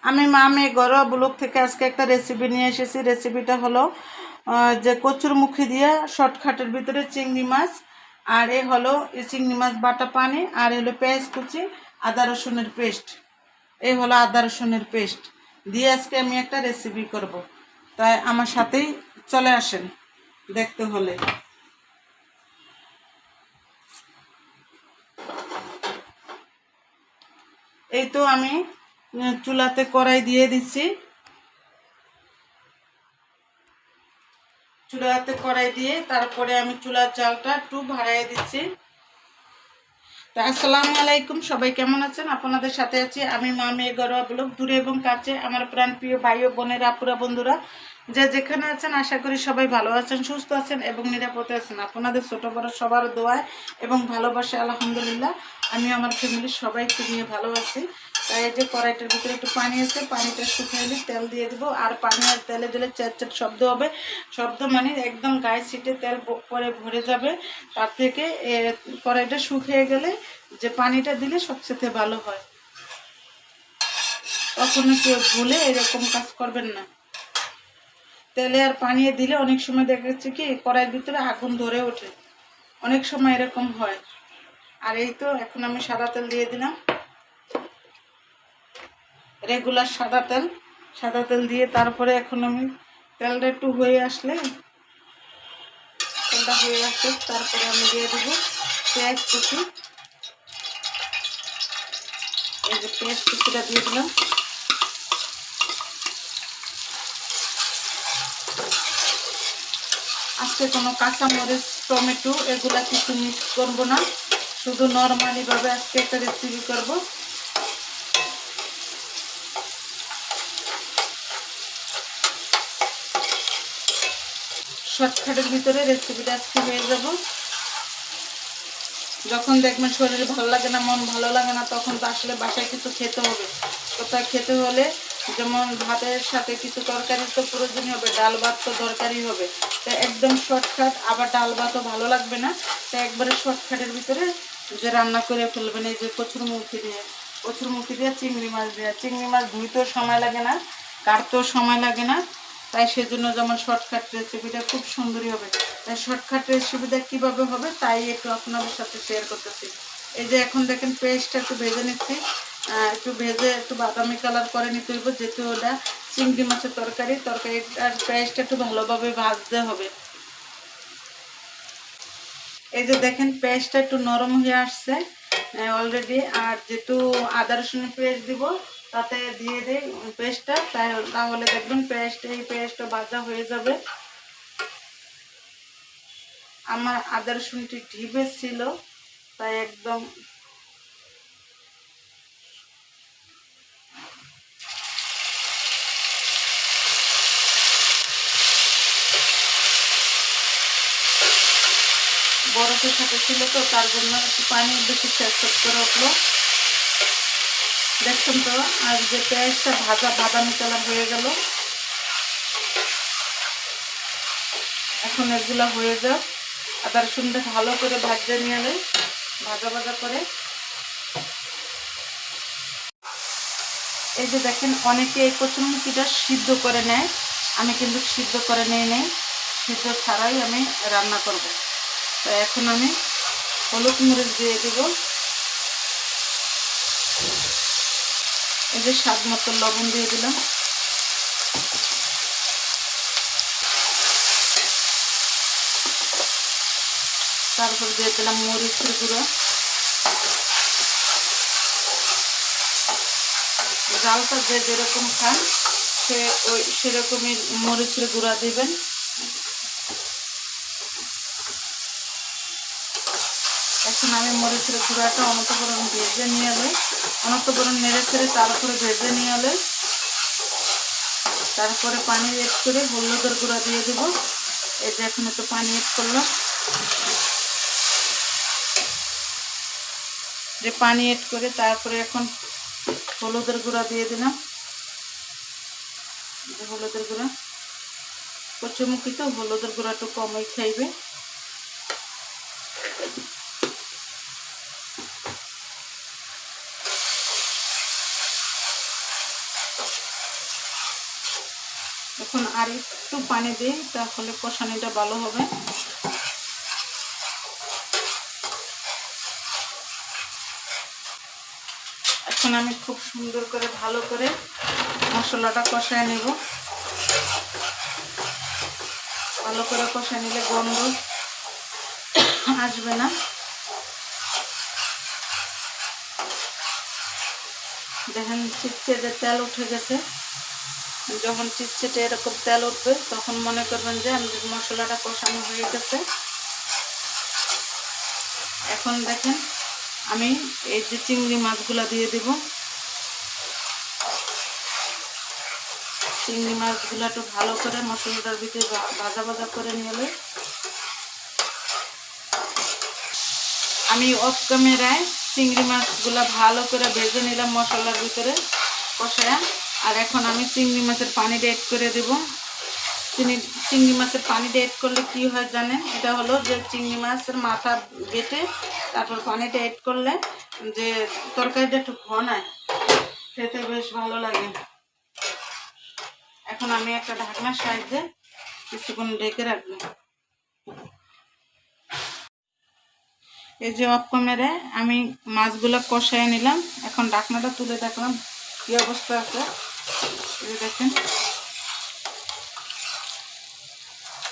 আমি মা মেয়ে ঘরোয়া ব্লগ থেকে আজকে একটা রেসিপি নিয়ে এসেছি। রেসিপিটা হলো যে কচুরমুখী দিয়ে শর্টকাটের ভিতরে চিংড়ি মাছ, আর এ হলো চিংড়ি মাছ বাটা পানি, আর হলো পেঁয়াজ কুচি, আদা রসুনের পেস্ট। এই হলো আদা রসুনের পেস্ট দিয়ে আজকে আমি একটা রেসিপি করব। তাই আমার সাথেই চলে আসেন দেখতে হলে। এই তো আমি চুলাতে কড়াই দিয়ে দিচ্ছি। চুলাতে কড়াই দিয়ে তারপরে আমি চুলার জালটা একটু বাড়াইয়ে দিচ্ছি। তা আসসালামু আলাইকুম, সবাই কেমন আছেন? আপনাদের সাথে আছি আমি মা মেয়ে ঘরোয়া ব্লগ। দূরে এবং কাছে আমার প্রাণ প্রিয় ভাই ও বোনেরা, আপুরা, বন্ধুরা যে যেখানে আছেন, আশা করি সবাই ভালো আছেন, সুস্থ আছেন এবং নিরাপদে আছেন। আপনাদের ছোট বড় সবার দোয়ায় এবং ভালোবাসে আলহামদুলিল্লাহ আমি আমার ফ্যামিলির সবাইকে নিয়ে ভালো আছি। তাই এই যে কড়াইটার ভিতরে একটু পানি আছে, পানিটা শুকাইলে তেল দিয়ে দেবো। আর পানি আর তেলে দিলে চ্যাট চ্যাট শব্দ হবে। শব্দ মানে একদম গায়ে ছিটে তেল পরে ভরে যাবে। তার থেকে কড়াইটা শুকিয়ে গেলে যে পানিটা দিলে সবচেয়ে ভালো হয়। কখনো কেউ ভুলে এরকম কাজ করবেন না। তেলে আর পানি দিলে অনেক সময় দেখা যাচ্ছে কি কড়াইয়ের ভিতরে আগুন ধরে ওঠে, অনেক সময় এরকম হয়। আর এই তো এখন আমি সাদা তেল দিয়ে দিলাম, রেগুলার সাদা তেল দিয়ে তারপরে এখন আমি তেলটা একটু হয়ে আসলে, তেলটা হয়ে আসে তারপরে আমি দিয়ে দেবো পেঁয়াজ কুচি। এই যে পেঁয়াজ কুচিটা দিয়ে দিলাম। আজকে কোনো কাঁচামরিচ, টমেটো এগুলা কিছু মিক্স করবো না, শুধু নর্মালিভাবে আজকে একটা রেসিপি করব। শর্টকাটের ভিতরে রেসিপিটা আজকে হয়ে যাব। যখন দেখবেন শরীর ভালো লাগে না, মন ভালো লাগে না, তখন তো আসলে বাসায় কিছু খেতে হবে। কোথাও খেতে হলে যেমন ভাতের সাথে কিছু তরকারি তো প্রয়োজনই হবে, ডাল ভাত তো দরকারই হবে। তো একদম শর্টকাট, আবার ডাল ভাতও ভালো লাগবে না, তো একবারে শর্টকাটের ভিতরে যে রান্না করে ফেলবেন। এই যে কচুরমুখী দিয়ে চিংড়ি মাছ ধুইতেও সময় লাগে না, কাটতেও সময় লাগে না। তাই সেজন্য যেমন শর্টকাট রেসিপিটা খুব সুন্দরই হবে। তাই শর্টকাট রেসিপিটা কীভাবে হবে তাই একটু আপনাদের সাথে শেয়ার করতেছি। এই যে এখন দেখেন পেস্টটা একটু ভেজে নিচ্ছি, একটু ভেজে একটু বাদামি কালার করে নিতে হইব, যেহেতু ওটা চিংড়ি মাছের তরকারিটার পেস্টটা একটু ভালোভাবে ভাজতে হবে। এই যে দেখেন পেস্টটা একটু নরম হয়ে আসছে অলরেডি। আর যেহেতু আদা রসুনের পেস্ট দিব, তাতে দিয়ে দিই পেস্টটা, তাহলে দেখবেন এই পেস্টটা ভাজা হয়ে যাবে। আমার আদা রসুনটি ঢিবে ছিল, তাই একদম বরফের সাথে ছিল, তো তার জন্য একটু পানি বেশি শেষ করে উঠলো। দেখছেন তো, আর যে পেঁয়াজটা ভাজা বাদামি কালার হয়ে গেল। এখন এগুলো হয়ে যাক, আদা রসুনটা ভালো করে ভাজা নিয়ে নেই, ভাজা করে। এই যে দেখেন অনেকে এই কচুরমুখিটা সিদ্ধ করে নেয়, আমি কিন্তু সিদ্ধ করে নেই, সিদ্ধ ছাড়াই আমি রান্না করব। তো এখন আমি হলুদ মরিচ দিয়ে দেব, এই যে স্বাদ মতো লবণ দিয়ে দিলাম, তারপর দিয়ে দিলাম মরিচের গুঁড়ো। জালটা যে যেরকম খান সেরকমই মরিচের গুঁড়া দিবেন। এখন আমি মরিচের গুঁড়াটা অনন্তকরণ ভেজে নিয়ে এলে, অনন্তকরণ নেড়ে ছেড়ে তারপরে ভেজে নিয়ে এলে, তারপরে পানি এড করে হলুদের গুঁড়া দিয়ে দেবো। এই যে এখন একটু পানি এড করলাম, যে পানি এড করে তারপরে এখন হলুদের গুঁড়া দিয়ে দিলাম। হলুদের গুঁড়া, কচুরমুখী তো হলুদের গুঁড়া একটু কমই খাইবে। এখন আর একটু পানি দিই, তাহলে কষানিটা ভালো হবে। এখন আমি খুব সুন্দর করে ভালো করে মশলাটা কষায় নেব। ভালো করে কষায় নিলে গন্ধ আসবে না। দেখেন চিটচেটে তেল উঠে গেছে। যখন চিটচেটে এরকম তেল উঠবে তখন মনে করবেন যে আমাদের মশলাটা কষানো হয়ে গেছে। এখন দেখেন আমি এই যে চিংড়ি মাছগুলো দিয়ে দিব। চিংড়ি মাছগুলো একটু ভালো করে মশলাটার ভিতরে ভাজা ভাজা করে নিলে আমি অফ ক্যামেরায় চিংড়ি মাছগুলো ভালো করে ভেজে নিলাম মশলার ভিতরে কষায়া। আর এখন আমি চিংড়ি মাছের পানিটা এড করে দেব। চিংড়ি মাছের পানিটা এড করলে কি হয় জানেন, এটা হলো যে চিংড়ি মাছের মাথা বেটে তারপর পানিটা এড করলে যে তরকারিটা একটু ঘনায়, খেতে বেশ ভালো লাগে। এখন আমি একটা ঢাকনার সাহায্যে কিছুক্ষণ ঢেকে রাখবো। এই যে অফ ক্যামেরায় আমি মাছগুলো কষায় নিলাম। এখন ঢাকনাটা তুলে দেখলাম কি অবস্থা আছে, দেখেন।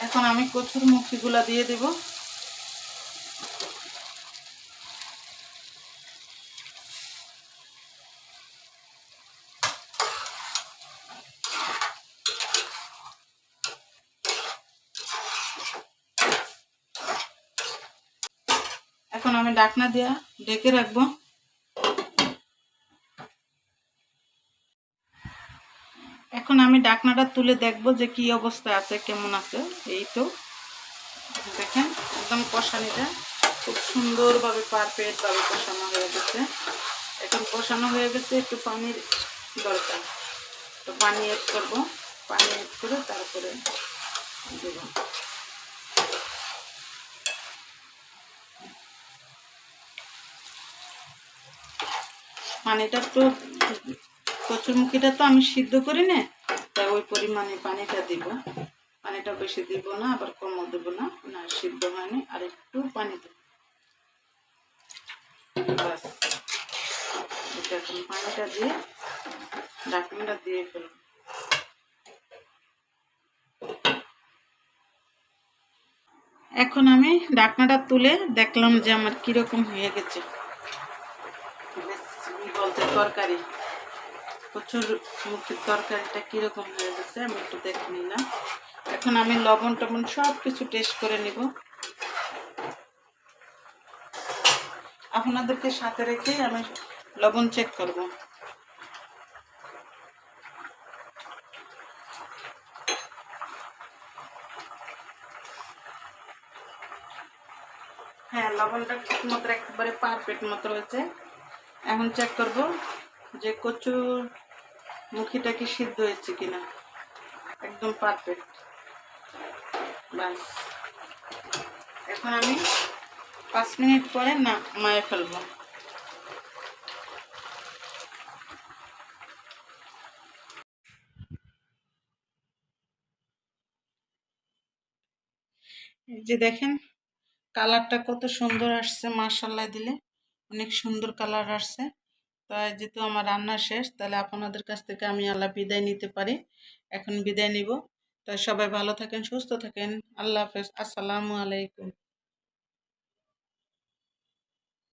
এখন আমি কচুর মুখিগুলা দিয়ে দেব। এখন আমি ঢাকনা দিয়ে ঢেকে রাখবো। এখন আমি ঢাকনাটা তুলে দেখবো যে কি অবস্থা আছে, কেমন আছে। এই তো দেখেন একদম কষানিটা খুব সুন্দরভাবে পারফেক্ট ভাবে কষানো হয়ে গেছে। এখন কষানো হয়ে গেছে, একটু পানির দরকার, তো পানি এড করবো। পানি এড করে তারপরে দেব। পানিটা তো কচুরমুখিটা তো আমি সিদ্ধ করি না, তাই ওই পরিমাণে পানিটা দিব। পানিটা বেশি দিব না, আবার কমও দেবো না, না সিদ্ধ হয়নি। আর একটু পানি দেব, বাস। এখন পানিটা দিয়ে ঢাকনাটা দিয়ে ফেলব। এখন আমি ঢাকনাটা তুলে দেখলাম যে আমার কিরকম হয়ে গেছে। বলতে তরকারি, কচুর মুখির তরকারিটা কিরকম হয়ে গেছে আমি একটু দেখে নিলাম। এখন আমি লবণ টবণ সব কিছু টেস্ট করে নিব। আপনাদেরকে সাথে রেখে আমি লবণ চেক করব। হ্যাঁ, লবণটা ঠিক মতো একেবারে পারফেক্ট মতো হয়েছে। এখন চেক করব যে কচুর মুখিটা কি সিদ্ধ হয়েছে কিনা। একদম পারফেক্ট, বাস। এখন আমি 5 মিনিট পরে নামিয়ে ফেলবো। এই যে দেখেন কালারটা কত সুন্দর আসছে, মাশাআল্লাহ দিলে অনেক সুন্দর কালার আসছে। তাই যেহেতু আমার রান্না শেষ, তাহলে আপনাদের কাছ থেকে আমি আল্লাহ বিদায় নিতে পারি। এখন বিদায় নিব। তাই সবাই ভালো থাকেন, সুস্থ থাকেন। আল্লাহ হাফেজ, আসসালামু আলাইকুম।